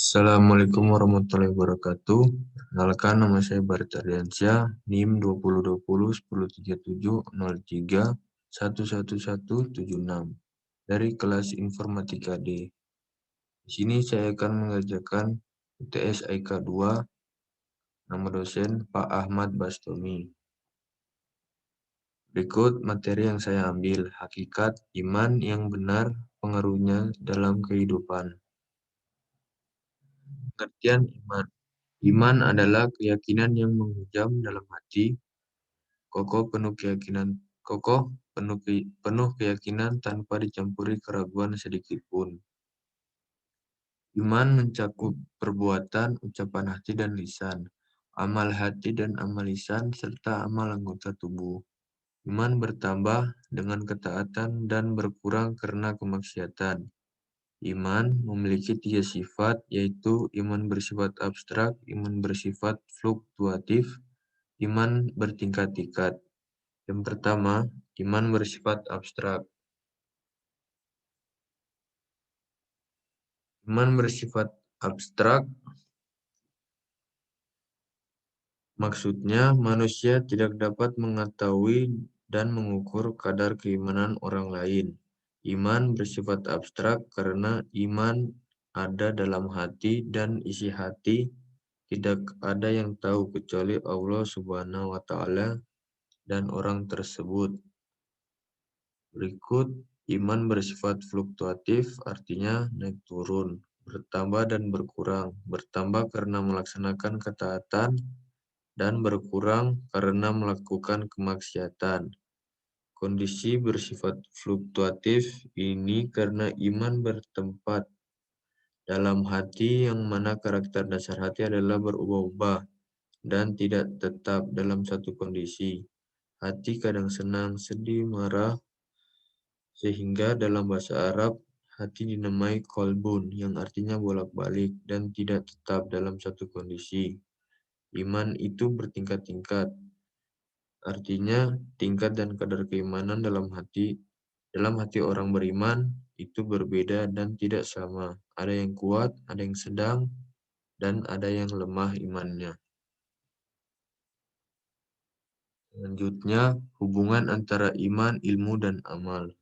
Assalamualaikum warahmatullahi wabarakatuh. Perkenalkan, nama saya Barit Ardiansyah, NIM 2020 103703 11176 dari kelas Informatika D. Di sini saya akan mengerjakan UTS IK 2, nama dosen Pak Ahmad Bastomi. Berikut materi yang saya ambil, hakikat iman yang benar, pengaruhnya dalam kehidupan. Pengertian iman. Iman adalah keyakinan yang menghujam dalam hati, penuh keyakinan tanpa dicampuri keraguan sedikit pun. Iman mencakup perbuatan, ucapan hati dan lisan, amal hati dan amal lisan, serta amal anggota tubuh. Iman bertambah dengan ketaatan dan berkurang karena kemaksiatan. Iman memiliki 3 sifat, yaitu iman bersifat abstrak, iman bersifat fluktuatif, iman bertingkat-tingkat. Yang pertama, iman bersifat abstrak. Iman bersifat abstrak maksudnya manusia tidak dapat mengetahui dan mengukur kadar keimanan orang lain. Iman bersifat abstrak karena iman ada dalam hati dan isi hati tidak ada yang tahu kecuali Allah Subhanahu wa Ta'ala dan orang tersebut. Berikut, iman bersifat fluktuatif, artinya naik turun, bertambah dan berkurang. Bertambah karena melaksanakan ketaatan dan berkurang karena melakukan kemaksiatan. Kondisi bersifat fluktuatif ini karena iman bertempat dalam hati yang mana karakter dasar hati adalah berubah-ubah dan tidak tetap dalam satu kondisi. Hati kadang senang, sedih, marah, sehingga dalam bahasa Arab hati dinamai kolbun yang artinya bolak-balik dan tidak tetap dalam satu kondisi. Iman itu bertingkat-tingkat, artinya tingkat dan kadar keimanan dalam hati orang beriman itu berbeda dan tidak sama. Ada yang kuat, ada yang sedang, dan ada yang lemah imannya. Selanjutnya, hubungan antara iman, ilmu, dan amal.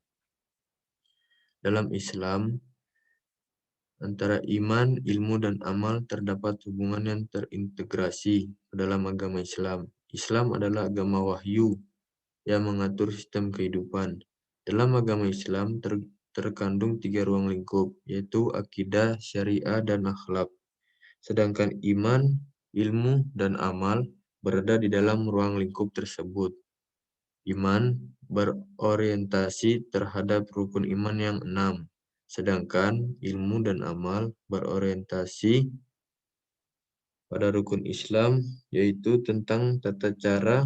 Dalam Islam, antara iman, ilmu, dan amal terdapat hubungan yang terintegrasi ke dalam agama Islam. Islam adalah agama wahyu yang mengatur sistem kehidupan. Dalam agama Islam terkandung 3 ruang lingkup, yaitu akidah, syariah, dan akhlak. Sedangkan iman, ilmu, dan amal berada di dalam ruang lingkup tersebut. Iman berorientasi terhadap rukun iman yang 6, sedangkan ilmu dan amal berorientasi pada rukun Islam, yaitu tentang tata cara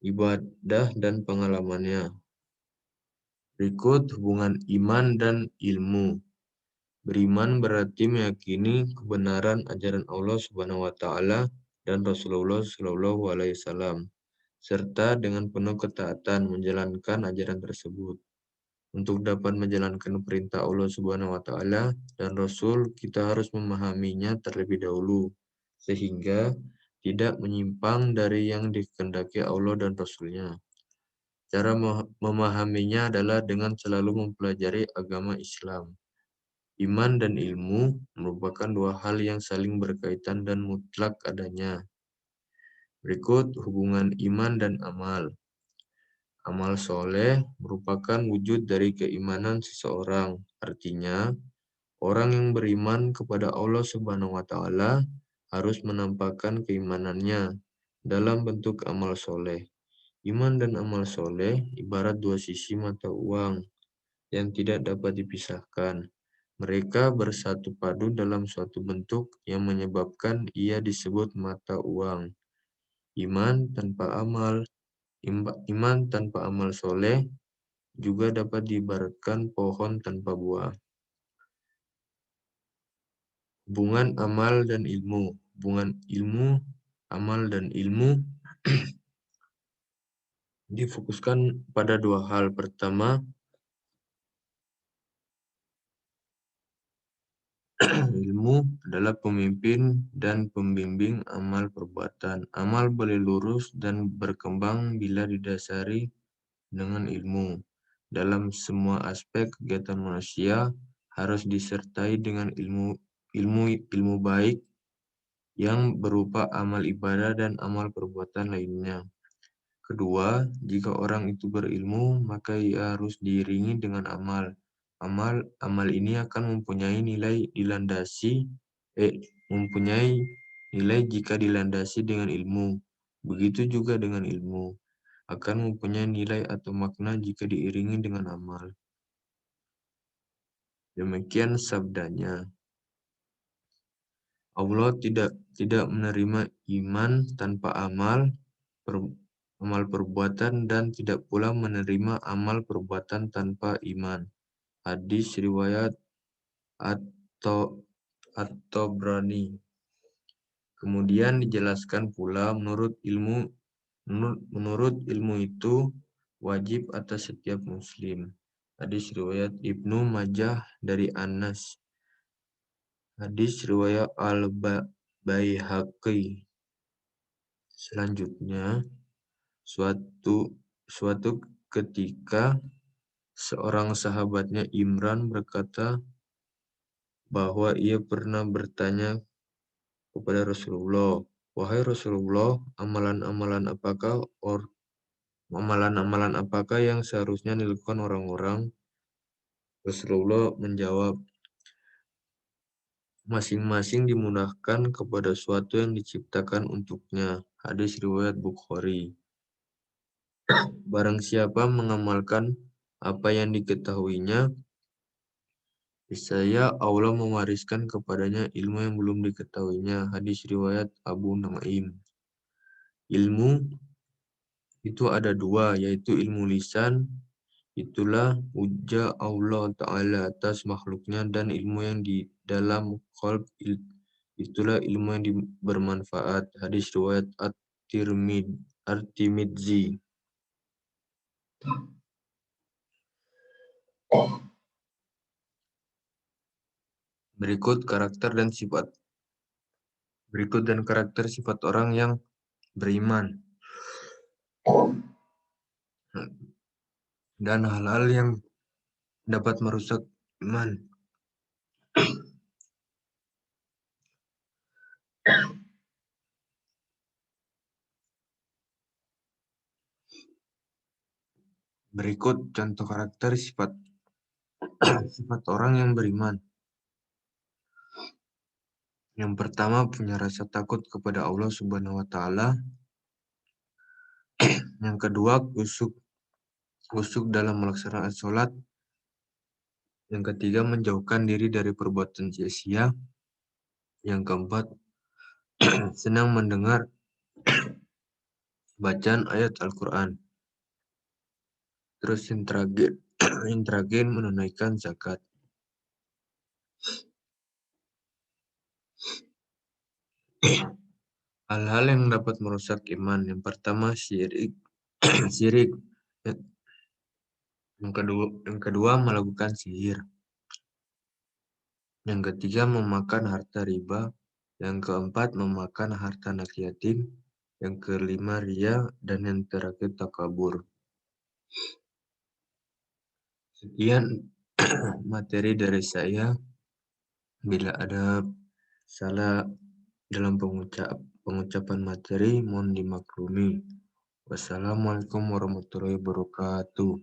ibadah dan pengalamannya. Berikut hubungan iman dan ilmu. Beriman berarti meyakini kebenaran ajaran Allah Subhanahu wa Ta'ala dan Rasulullah Shallallahu alaihi wasallam, serta dengan penuh ketaatan menjalankan ajaran tersebut. Untuk dapat menjalankan perintah Allah Subhanahu wa Ta'ala dan Rasul, kita harus memahaminya terlebih dahulu, sehingga tidak menyimpang dari yang dikehendaki Allah dan Rasul-Nya. Cara memahaminya adalah dengan selalu mempelajari agama Islam. Iman dan ilmu merupakan 2 hal yang saling berkaitan dan mutlak adanya. Berikut hubungan iman dan amal. Amal soleh merupakan wujud dari keimanan seseorang. Artinya, orang yang beriman kepada Allah Subhanahu wa Ta'ala harus menampakkan keimanannya dalam bentuk amal soleh. Iman dan amal soleh ibarat 2 sisi mata uang yang tidak dapat dipisahkan. Mereka bersatu padu dalam suatu bentuk yang menyebabkan ia disebut mata uang. Iman tanpa amal soleh juga dapat diibaratkan pohon tanpa buah. Hubungan amal dan ilmu. Hubungan ilmu, amal, dan ilmu difokuskan pada 2 hal. Pertama, ilmu adalah pemimpin dan pembimbing amal perbuatan. Amal boleh lurus dan berkembang bila didasari dengan ilmu. Dalam semua aspek kegiatan manusia harus disertai dengan ilmu baik yang berupa amal ibadah dan amal perbuatan lainnya. Kedua, jika orang itu berilmu, maka ia harus diiringi dengan amal. Amal ini akan mempunyai nilai jika dilandasi dengan ilmu. Begitu juga dengan ilmu akan mempunyai nilai atau makna jika diiringi dengan amal. Demikian sabdanya. Allah tidak menerima iman tanpa amal perbuatan dan tidak pula menerima amal perbuatan tanpa iman. Hadis riwayat atau berani. Kemudian dijelaskan pula menurut ilmu itu wajib atas setiap muslim. Hadis riwayat Ibnu Majah dari Anas. Hadis riwayat Al-Baihaqi. Selanjutnya, suatu ketika seorang sahabatnya Imran berkata bahwa ia pernah bertanya kepada Rasulullah, "Wahai Rasulullah, amalan-amalan apakah yang seharusnya dilakukan orang-orang?" Rasulullah menjawab, "Masing-masing dimudahkan kepada suatu yang diciptakan untuknya." Hadis riwayat Bukhari. Barang siapa mengamalkan apa yang diketahuinya, niscaya Allah mewariskan kepadanya ilmu yang belum diketahuinya. Hadis riwayat Abu Nuaim. Ilmu itu ada dua, yaitu ilmu lisan, itulah hujah Allah Ta'ala atas makhluknya, dan ilmu yang di dalam qalb, itulah ilmu yang bermanfaat. Hadis riwayat At-Tirmidzi. Berikut karakter sifat orang yang beriman dan hal-hal yang dapat merusak iman. Berikut contoh karakter sifat orang yang beriman. Yang pertama, punya rasa takut kepada Allah Subhanahu wa Ta'ala. Yang kedua, kusuk dalam melaksanakan sholat. Yang ketiga, menjauhkan diri dari perbuatan sia-sia. Yang keempat, senang mendengar bacaan ayat Al-Quran. Terus yang terakhir menunaikan zakat. Hal-hal yang dapat merusak iman. Yang pertama, syirik. Yang kedua, melakukan sihir. Yang ketiga, memakan harta riba. Yang keempat, memakan harta anak yatim. Yang kelima, riya. Dan yang terakhir, takabur. Sekian materi dari saya. Bila ada salah dalam pengucapan materi, mohon dimaklumi. Wassalamualaikum warahmatullahi wabarakatuh.